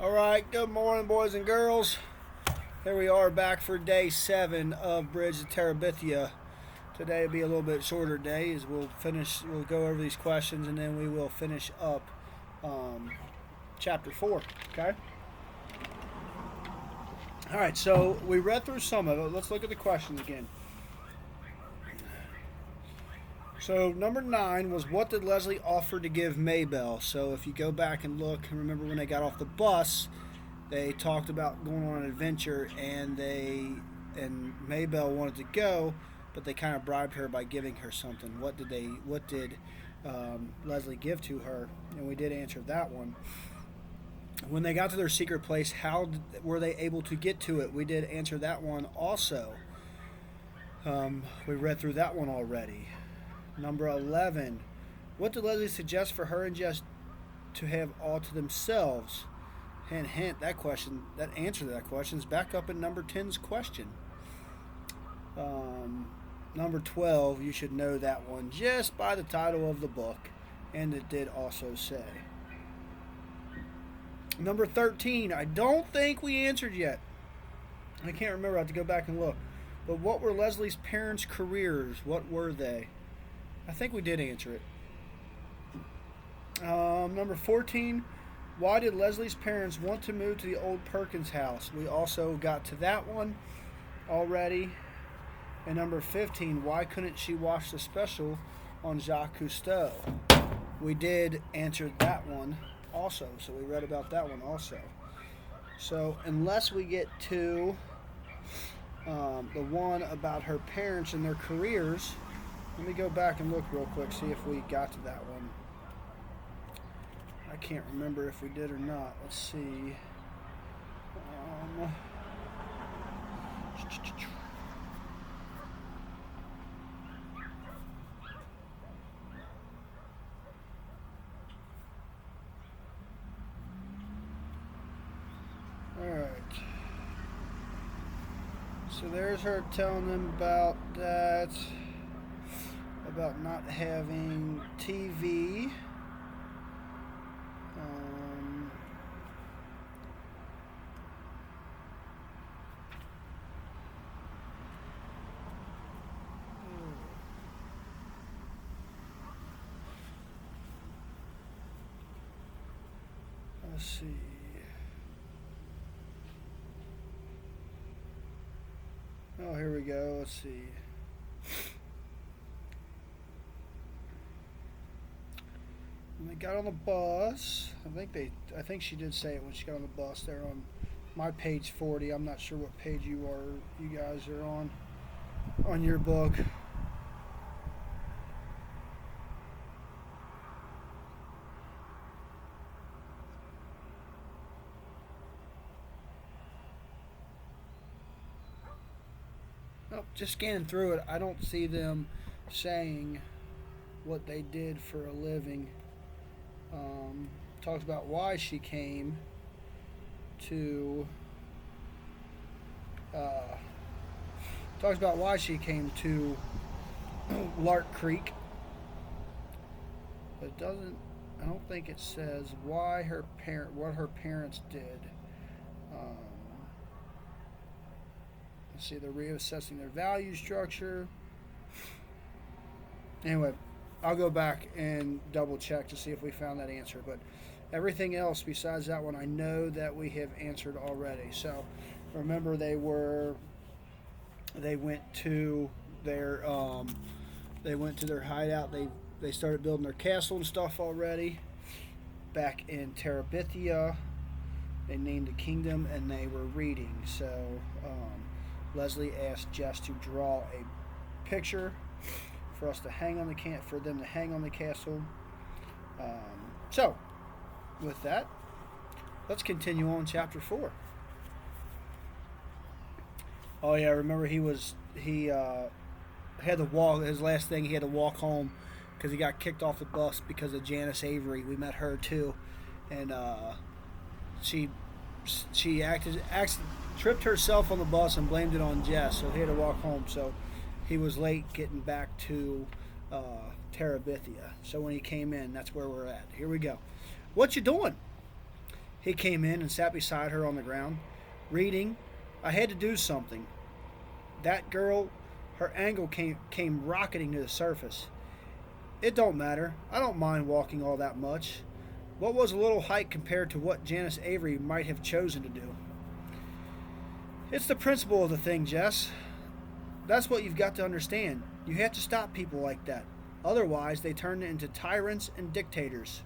All right, good morning, boys and girls. Here we are back for day 7 of Bridge to Terabithia. Today will be a little bit shorter day as we'll go over these questions and then we will finish up chapter 4, okay? All right, so we read through some of it. Let's look at the questions again. So number 9 was, what did Leslie offer to give Maybelle? So if you go back and look and remember when they got off the bus, they talked about going on an adventure, and Maybelle wanted to go, but they kind of bribed her by giving her something. What did Leslie give to her? And we did answer that one. When they got to their secret place, were they able to get to it? We did answer that one also. We read through that one already. Number 11, what did Leslie suggest for her and Jess to have all to themselves? Hint, hint, that answer to that question is back up in number 10's question. Number 12, you should know that one just by the title of the book, and it did also say. Number 13, I don't think we answered yet. I can't remember, I have to go back and look. But what were Leslie's parents' careers? What were they? I think we did answer it. Number 14, why did Leslie's parents want to move to the old Perkins house? We also got to that one already. And number 15, why couldn't she watch the special on Jacques Cousteau? We did answer that one also, so we read about that one also. So unless we get to the one about her parents and their careers, let me go back and look real quick, see if we got to that one. I can't remember if we did or not. Let's see. Alright. So there's her telling them about that. About not having TV. Let's see. Oh, here we go. Let's see. When they got on the bus, I think she did say it when she got on the bus. They're on my page 40. I'm not sure what page you guys are on your book. Oh, just scanning through it, I don't see them saying what they did for a living. Talks about why she came to Lark Creek, but I don't think it says what her parents did. Let's see, they're reassessing their value structure. Anyway, I'll go back and double check to see if we found that answer, but everything else besides that one I know that we have answered already. So remember, they went to their hideout. They started building their castle and stuff already back in Terabithia. They named the kingdom and they were reading. So Leslie asked Jess to draw a picture for them to hang on the castle. So, with that, let's continue on chapter 4. Oh yeah, remember he had to walk. His last thing, he had to walk home because he got kicked off the bus because of Janice Avery. We met her too, and she tripped herself on the bus and blamed it on Jess, so he had to walk home. So he was late getting back to Terabithia. So when he came in, that's where we're at. Here we go. What you doing? He came in and sat beside her on the ground, reading. I had to do something. That girl, her angle came rocketing to the surface. It don't matter. I don't mind walking all that much. What was a little hike compared to what Janice Avery might have chosen to do? It's the principle of the thing, Jess. That's what you've got to understand. You have to stop people like that. Otherwise, they turn into tyrants and dictators.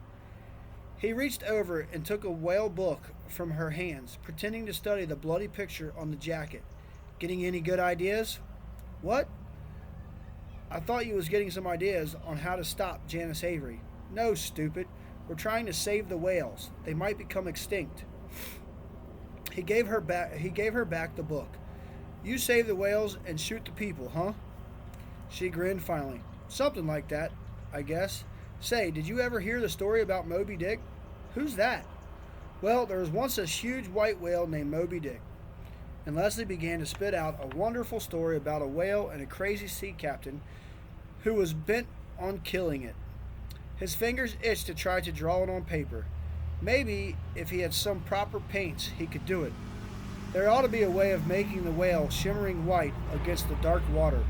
He reached over and took a whale book from her hands, pretending to study the bloody picture on the jacket. Getting any good ideas? What? I thought you was getting some ideas on how to stop Janice Avery. No, stupid. We're trying to save the whales. They might become extinct. He gave her back the book. You save the whales and shoot the people, huh? She grinned finally. Something like that, I guess. Say, did you ever hear the story about Moby Dick? Who's that? Well, there was once a huge white whale named Moby Dick. And Leslie began to spit out a wonderful story about a whale and a crazy sea captain who was bent on killing it. His fingers itched to try to draw it on paper. Maybe if he had some proper paints, he could do it. There ought to be a way of making the whale shimmering white against the dark water.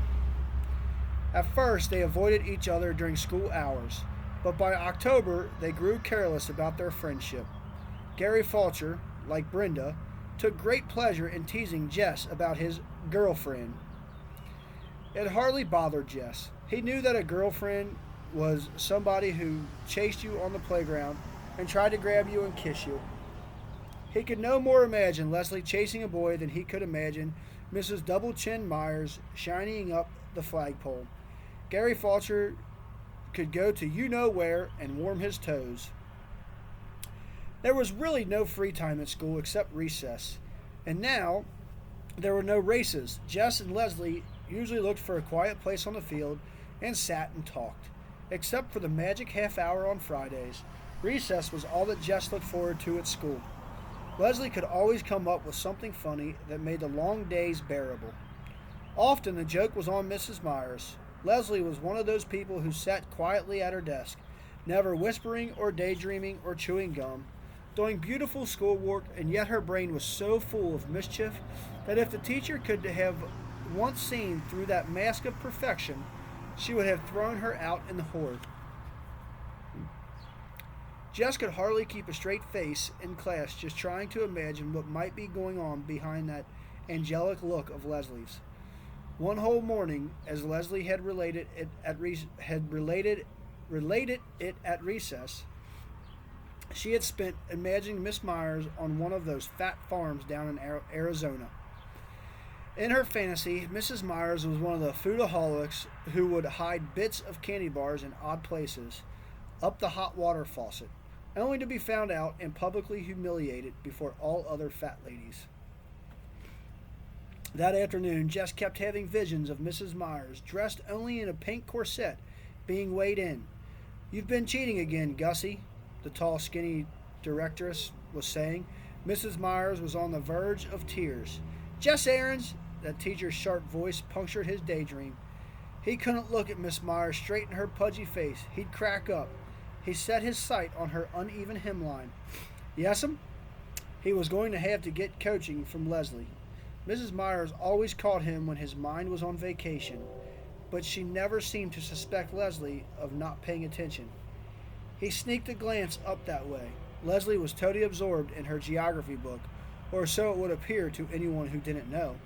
At first, they avoided each other during school hours, but by October, they grew careless about their friendship. Gary Fulcher, like Brenda, took great pleasure in teasing Jess about his girlfriend. It hardly bothered Jess. He knew that a girlfriend was somebody who chased you on the playground and tried to grab you and kiss you. He could no more imagine Leslie chasing a boy than he could imagine Mrs. Double Chin Myers shining up the flagpole. Gary Fulcher could go to you-know-where and warm his toes. There was really no free time at school except recess. And now, there were no races. Jess and Leslie usually looked for a quiet place on the field and sat and talked. Except for the magic half hour on Fridays, recess was all that Jess looked forward to at school. Leslie could always come up with something funny that made the long days bearable. Often the joke was on Mrs. Myers. Leslie was one of those people who sat quietly at her desk, never whispering or daydreaming or chewing gum, doing beautiful schoolwork, and yet her brain was so full of mischief that if the teacher could have once seen through that mask of perfection, she would have thrown her out in the horde. Jess could hardly keep a straight face in class, just trying to imagine what might be going on behind that angelic look of Leslie's. One whole morning, as Leslie had related it at recess, she had spent imagining Miss Myers on one of those fat farms down in Arizona. In her fantasy, Mrs. Myers was one of the foodaholics who would hide bits of candy bars in odd places up the hot water faucet, only to be found out and publicly humiliated before all other fat ladies. That afternoon, Jess kept having visions of Mrs. Myers, dressed only in a pink corset, being weighed in. "You've been cheating again, Gussie," the tall, skinny directress was saying. Mrs. Myers was on the verge of tears. "Jess Aarons," that teacher's sharp voice punctured his daydream. He couldn't look at Miss Myers straight in her pudgy face. He'd crack up. He set his sight on her uneven hemline. Yes'm? He was going to have to get coaching from Leslie. Mrs. Myers always caught him when his mind was on vacation, but she never seemed to suspect Leslie of not paying attention. He sneaked a glance up that way. Leslie was totally absorbed in her geography book, or so it would appear to anyone who didn't know.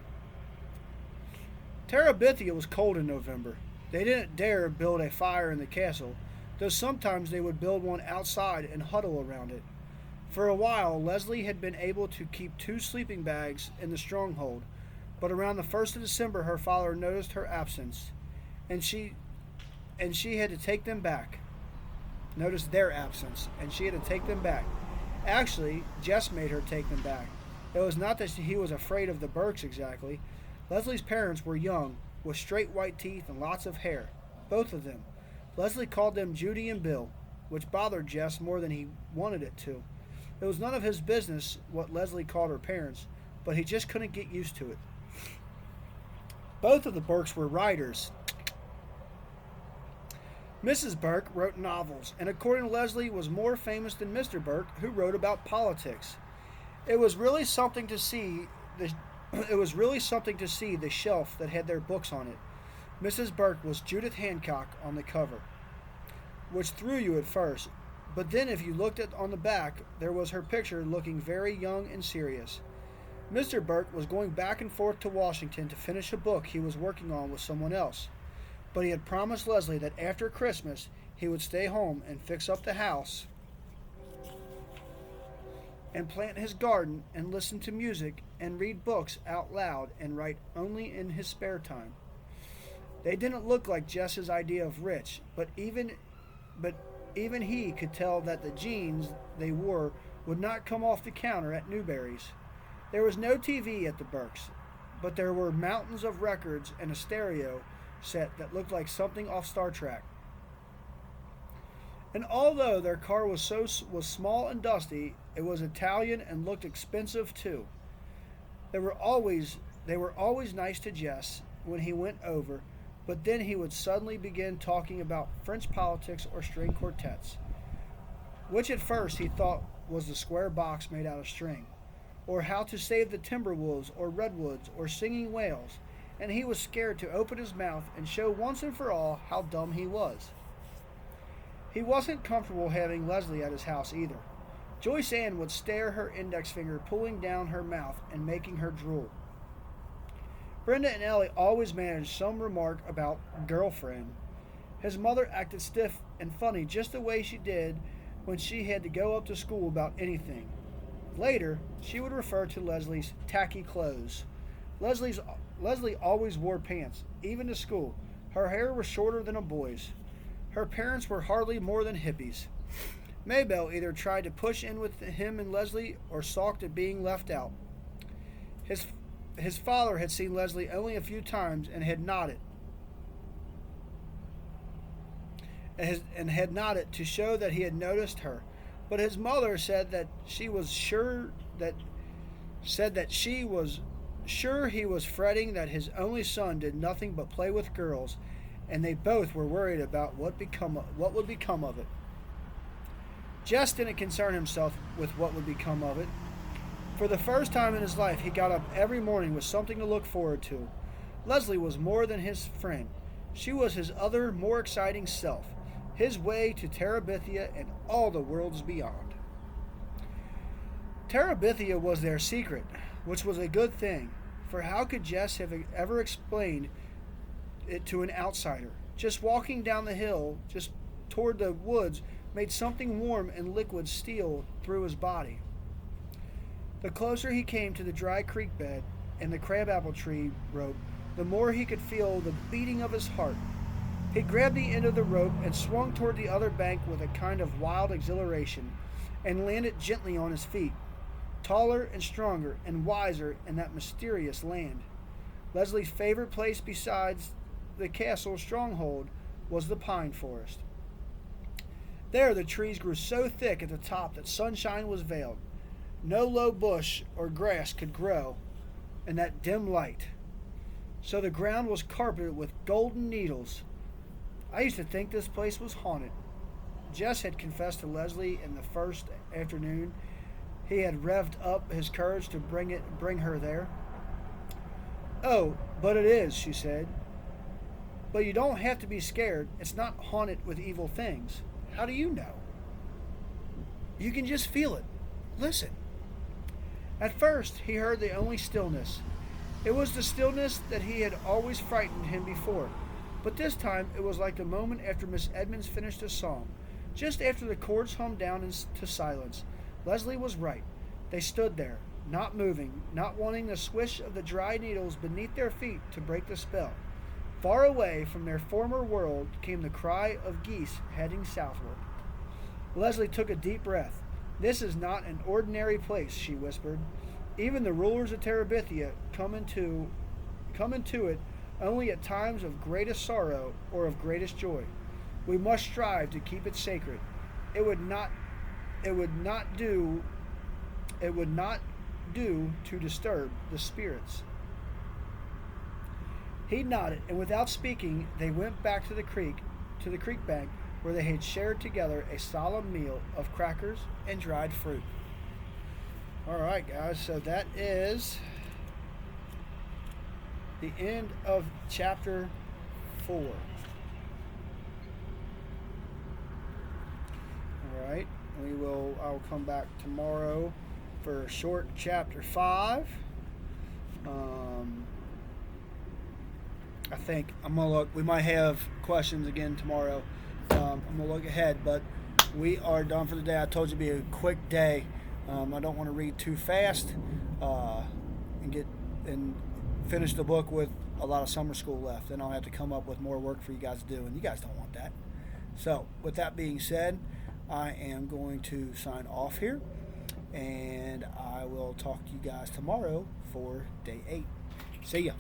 Terabithia was cold in November. They didn't dare build a fire in the castle, though sometimes they would build one outside and huddle around it. For a while, Leslie had been able to keep 2 sleeping bags in the stronghold, but around the 1st of December her father noticed her absence, and she had to take them back. Noticed their absence, and she had to take them back. Actually, Jess made her take them back. It was not that he was afraid of the Burkes exactly. Leslie's parents were young, with straight white teeth and lots of hair, both of them. Leslie called them Judy and Bill, which bothered Jess more than he wanted it to. It was none of his business what Leslie called her parents, but he just couldn't get used to it. Both of the Burkes were writers. Mrs. Burke wrote novels, and according to Leslie, was more famous than Mr. Burke, who wrote about politics. It was really something to see the it was really something to see the shelf that had their books on it. Mrs. Burke was Judith Hancock on the cover, which threw you at first, but then if you looked at on the back, there was her picture looking very young and serious. Mr. Burke was going back and forth to Washington to finish a book he was working on with someone else, but he had promised Leslie that after Christmas he would stay home and fix up the house and plant his garden and listen to music and read books out loud and write only in his spare time. They didn't look like Jess's idea of rich, but even he could tell that the jeans they wore would not come off the counter at Newberry's. There was no TV at the Burkes, but there were mountains of records and a stereo set that looked like something off Star Trek. And although their car was small and dusty, it was Italian and looked expensive too. They were always nice to Jess when he went over, but then he would suddenly begin talking about French politics or string quartets, which at first he thought was the square box made out of string, or how to save the Timberwolves or Redwoods or singing whales, and he was scared to open his mouth and show once and for all how dumb he was. He wasn't comfortable having Leslie at his house either. Joyce Ann would stare, her index finger pulling down her mouth and making her drool. Brenda and Ellie always managed some remark about girlfriend. His mother acted stiff and funny just the way she did when she had to go up to school about anything. Later, she would refer to Leslie's tacky clothes. Leslie always wore pants, even to school. Her hair was shorter than a boy's. Her parents were hardly more than hippies. Maybelle either tried to push in with him and Leslie or sulked at being left out. His father had seen Leslie only a few times and had nodded. And had nodded to show that he had noticed her. But his mother said that she was sure he was fretting that his only son did nothing but play with girls, and they both were worried about what would become of it. Jess didn't concern himself with what would become of it. For the first time in his life, he got up every morning with something to look forward to. Leslie was more than his friend. She was his other, more exciting self, his way to Terabithia and all the worlds beyond. Terabithia was their secret, which was a good thing, for how could Jess have ever explained it to an outsider? Just walking down the hill, just toward the woods, made something warm and liquid steal through his body. The closer he came to the dry creek bed and the crabapple tree rope, the more he could feel the beating of his heart. He grabbed the end of the rope and swung toward the other bank with a kind of wild exhilaration, and landed gently on his feet, taller and stronger and wiser in that mysterious land. Leslie's favorite place besides the castle stronghold was the pine forest. There the trees grew so thick at the top that sunshine was veiled. No low bush or grass could grow in that dim light, so the ground was carpeted with golden needles. I used to think this place was haunted. Jess had confessed to Leslie in the first afternoon. He had revved up his courage to bring her there. "Oh, but it is," she said. "But you don't have to be scared. It's not haunted with evil things." "How do you know?" "You can just feel it. Listen." At first, he heard the only stillness. It was the stillness that he had always frightened him before. But this time, it was like the moment after Miss Edmonds finished a song. Just after the chords hummed down into silence, Leslie was right. They stood there, not moving, not wanting the swish of the dry needles beneath their feet to break the spell. Far away from their former world came the cry of geese heading southward. Leslie took a deep breath. "This is not an ordinary place," she whispered. "Even the rulers of Terabithia come into it only at times of greatest sorrow or of greatest joy. We must strive to keep it sacred. It would not do to disturb the spirits." He nodded, and without speaking, they went back to the creek to the creek bank where they had shared together a solemn meal of crackers and dried fruit. All right, guys, so that is the end of chapter 4. All right, I'll come back tomorrow for a short chapter 5. I think I'm going to look. We might have questions again tomorrow. I'm going to look ahead, but we are done for the day. I told you it'd be a quick day. I don't want to read too fast and finish the book with a lot of summer school left. Then I'll have to come up with more work for you guys to do, and you guys don't want that. So with that being said, I am going to sign off here, and I will talk to you guys tomorrow for day 8. See ya.